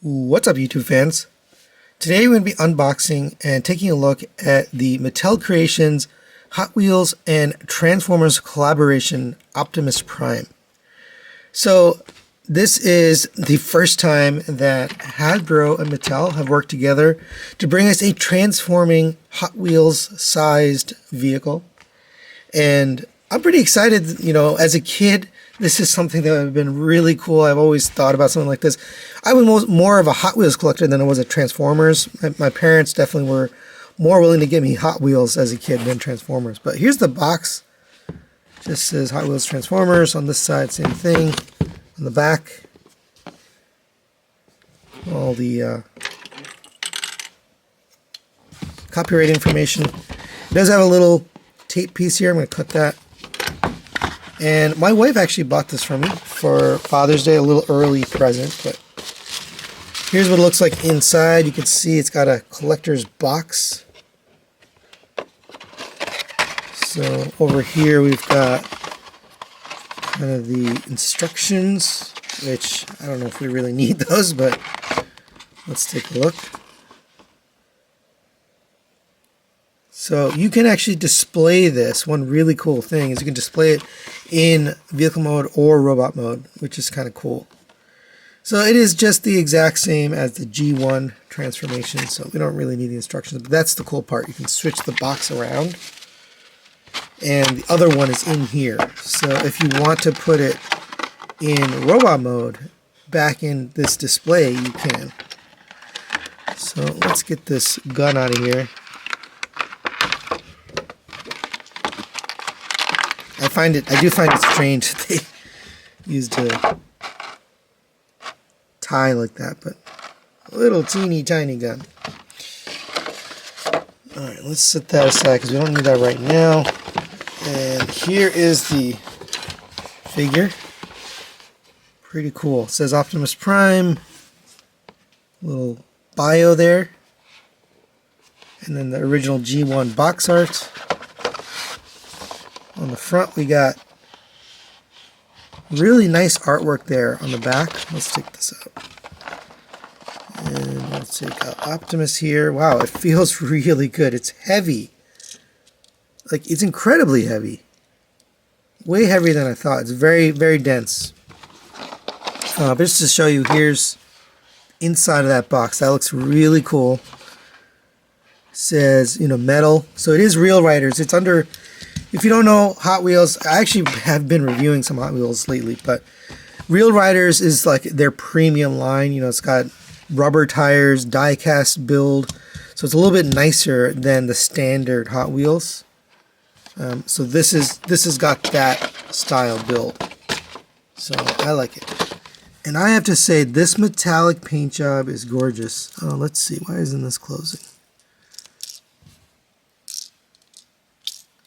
What's up, YouTube fans? Today we're going to be unboxing and taking a look at the Mattel Creations Hot Wheels and Transformers collaboration Optimus Prime. So this is the first time that Hasbro and Mattel have worked together to bring us a transforming Hot Wheels sized vehicle. And I'm pretty excited. You know, as a kid, this is something that would have been really cool. I've always thought about something like this. I was more of a Hot Wheels collector than I was a Transformers. My parents definitely were more willing to give me Hot Wheels as a kid than Transformers. But here's the box. Just says Hot Wheels Transformers. On this side, same thing. On the back, all the copyright information. It does have a little tape piece here. I'm going to cut that. And my wife actually bought this for me for Father's Day, a little early present. But here's what it looks like inside. You can see it's got a collector's box. So over here we've got kind of the instructions, which I don't know if we really need those, but let's take a look. So you can actually display this. One really cool thing is you can display it in vehicle mode or robot mode, which is kind of cool. So it is just the exact same as the G1 transformation, so we don't really need the instructions, but that's the cool part. You can switch the box around, and the other one is in here. So if you want to put it in robot mode back in this display, you can. So let's get this gun out of here. I do find it strange that they used a tie like that, but a little teeny tiny gun. Alright, let's set that aside because we don't need that right now. And here is the figure. Pretty cool. It says Optimus Prime. Little bio there. And then the original G1 box art. On the front we got really nice artwork there on the back. Let's take this out. And let's take out Optimus here. Wow, it feels really good. It's heavy. Like, it's incredibly heavy. Way heavier than I thought. It's very, very dense. But just to show you, here's inside of that box. That looks really cool. It says, you know, metal. So it is Real Riders. It's under... If you don't know Hot Wheels, I actually have been reviewing some Hot Wheels lately, but Real Riders is like their premium line. You know, it's got rubber tires, die-cast build, so it's a little bit nicer than the standard Hot Wheels. So this has got that style build, so I like it. And I have to say, this metallic paint job is gorgeous. Oh, let's see, why isn't this closing?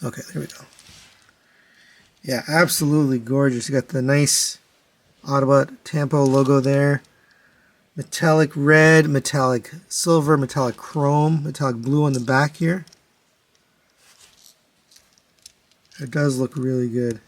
Okay, there we go. Yeah, absolutely gorgeous. You got the nice Autobot Tampo logo there. Metallic red, metallic silver, metallic chrome, metallic blue on the back here. It does look really good.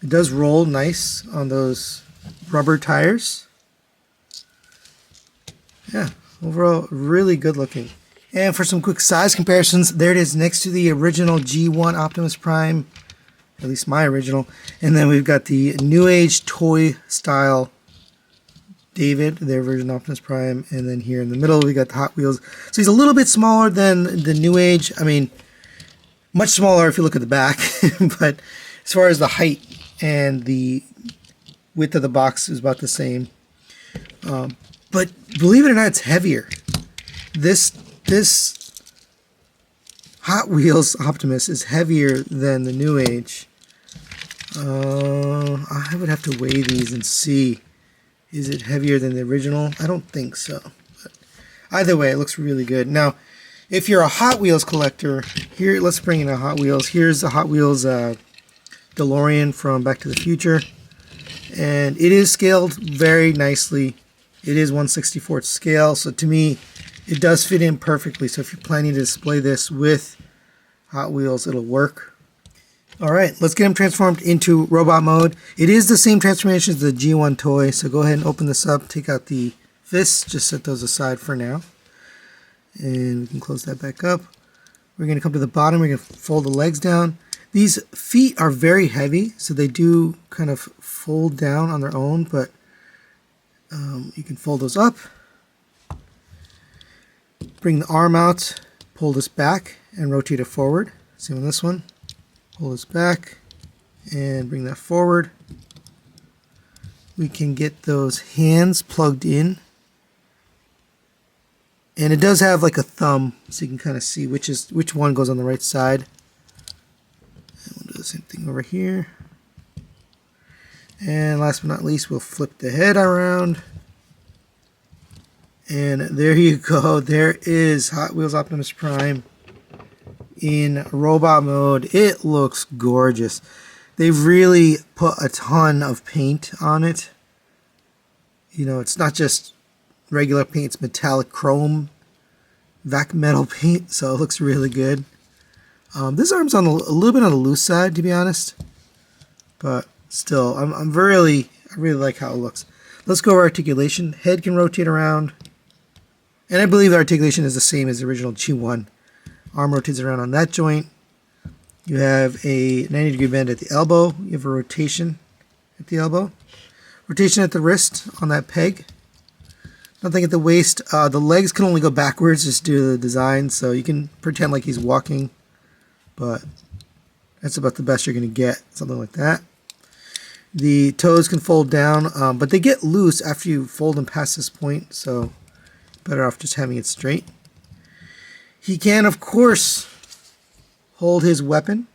It does roll nice on those rubber tires. Yeah, overall really good looking. And for some quick size comparisons, there it is next to the original G1 Optimus Prime, at least my original. And then we've got the New Age toy style David, their version of Optimus Prime. And then here in the middle, we got the Hot Wheels. So he's a little bit smaller than the New Age. I mean, much smaller if you look at the back. But as far as the height and the width of the box is about the same. But believe it or not, it's heavier. This Hot Wheels Optimus is heavier than the New Age. I would have to weigh these and see. Is it heavier than the original? I don't think so. But either way, it looks really good. Now, if you're a Hot Wheels collector, here, let's bring in a Hot Wheels. Here's the Hot Wheels DeLorean from Back to the Future. And it is scaled very nicely. It is 1/64 scale, so to me, it does fit in perfectly. So if you're planning to display this with Hot Wheels, it'll work. All right, let's get him transformed into robot mode. It is the same transformation as the G1 toy, so go ahead and open this up, take out the fists, just set those aside for now. And we can close that back up. We're going to come to the bottom, we're going to fold the legs down. These feet are very heavy, so they do kind of fold down on their own, but you can fold those up. Bring the arm out, pull this back, and rotate it forward. Same on this one. Pull this back and bring that forward. We can get those hands plugged in. And it does have like a thumb, so you can kind of see which one goes on the right side. And we'll do the same thing over here. And last but not least, we'll flip the head around. And there you go. There is Hot Wheels Optimus Prime in robot mode. It looks gorgeous. They've really put a ton of paint on it. You know, it's not just regular paint, it's metallic chrome, vac metal paint, so it looks really good. This arm's on a little bit on the loose side, to be honest, but still, I really like how it looks. Let's go over articulation. Head can rotate around, and I believe the articulation is the same as the original G1. Arm rotates around on that joint. You have a 90-degree bend at the elbow. You have a rotation at the elbow. Rotation at the wrist on that peg. Nothing at the waist. The legs can only go backwards just due to the design, so you can pretend like he's walking, but that's about the best you're going to get, something like that. The toes can fold down, but they get loose after you fold them past this point, so better off just having it straight. He can, of course, hold his weapon.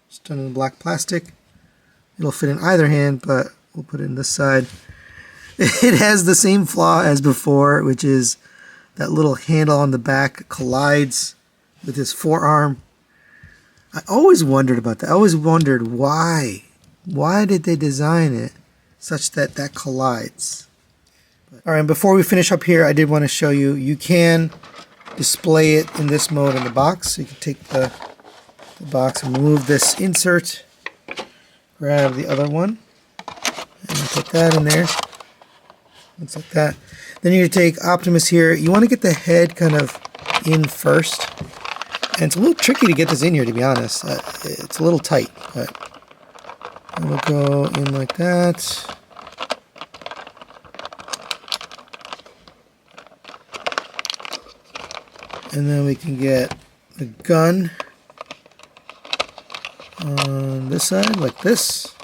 It's done in black plastic. It'll fit in either hand, but we'll put it in this side. It has the same flaw as before, which is that little handle on the back collides with his forearm. I always wondered about that. I always wondered why. Why did they design it such that that collides? All right, and before we finish up here, I did want to show you, you can display it in this mode in the box. So you can take the box and remove this insert, grab the other one, and put that in there. Looks like that. Then you take Optimus here. You want to get the head kind of in first. And it's a little tricky to get this in here, to be honest. It's a little tight, but it'll go in like that. And then we can get the gun on this side, like this.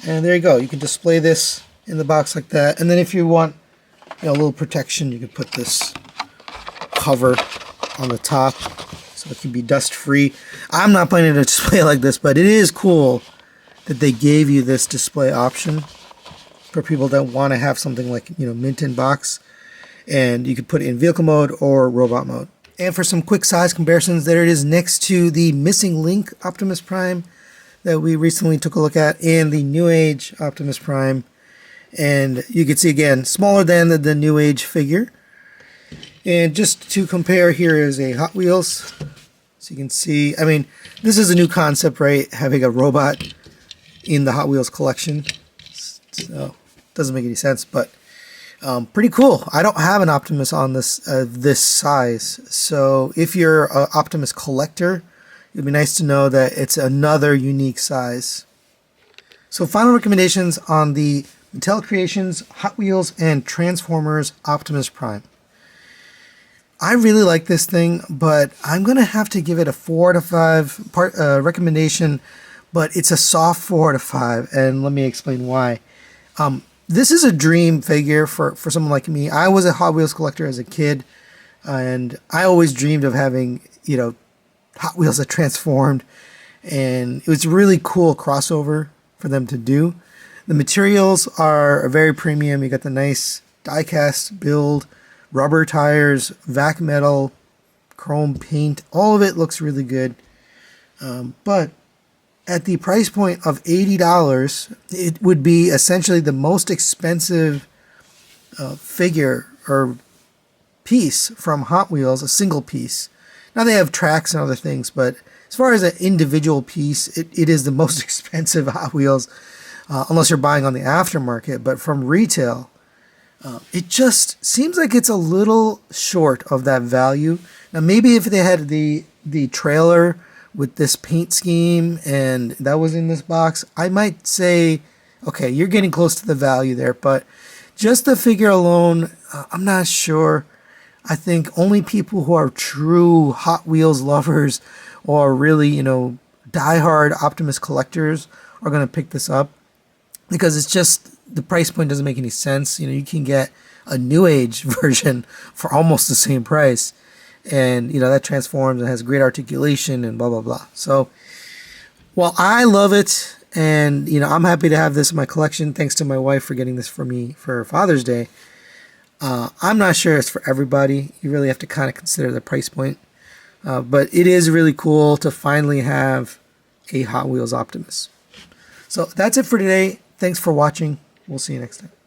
And there you go. You can display this in the box like that. And then if you want, you know, a little protection, you can put this cover on the top so it can be dust free. I'm not planning to display it like this, but it is cool that they gave you this display option for people that want to have something like, you know, mint in box. And you could put it in vehicle mode or robot mode. And for some quick size comparisons, there it is next to the Missing Link Optimus Prime that we recently took a look at, and the New Age Optimus Prime. And you can see again, smaller than the New Age figure. And just to compare, here is a Hot Wheels. So you can see, I mean, this is a new concept, right? Having a robot in the Hot Wheels collection. So it doesn't make any sense, but pretty cool. I don't have an Optimus on this this size, so if you're an Optimus collector, it'd be nice to know that it's another unique size. So final recommendations on the Mattel Creations, Hot Wheels, and Transformers Optimus Prime. I really like this thing, but I'm going to have to give it a 4 out of 5 recommendation, but it's a soft 4 out of 5, and let me explain why. This is a dream figure for someone like me. I was a Hot Wheels collector as a kid, and I always dreamed of having, you know, Hot Wheels that transformed, and it was a really cool crossover for them to do. The materials are very premium. You got the nice die-cast build, rubber tires, vac metal, chrome paint. All of it looks really good, but at the price point of $80, it would be essentially the most expensive figure or piece from Hot Wheels, a single piece. Now they have tracks and other things, but as as far as an individual piece, it is the most expensive Hot Wheels, unless you're buying on the aftermarket. But from retail, it just seems like it's a little short of that value. Now, maybe if they had the trailer with this paint scheme and that was in this box, I might say, okay, you're getting close to the value there. But just the figure alone, I'm not sure. I think only people who are true Hot Wheels lovers or really, diehard Optimus collectors are going to pick this up, because it's just, the price point doesn't make any sense. You can get a new age version for almost the same price. And, that transforms and has great articulation and blah, blah, blah. So, well, I love it. And, I'm happy to have this in my collection. Thanks to my wife for getting this for me for Father's Day. I'm not sure it's for everybody. You really have to kind of consider the price point. But it is really cool to finally have a Hot Wheels Optimus. So that's it for today. Thanks for watching. We'll see you next time.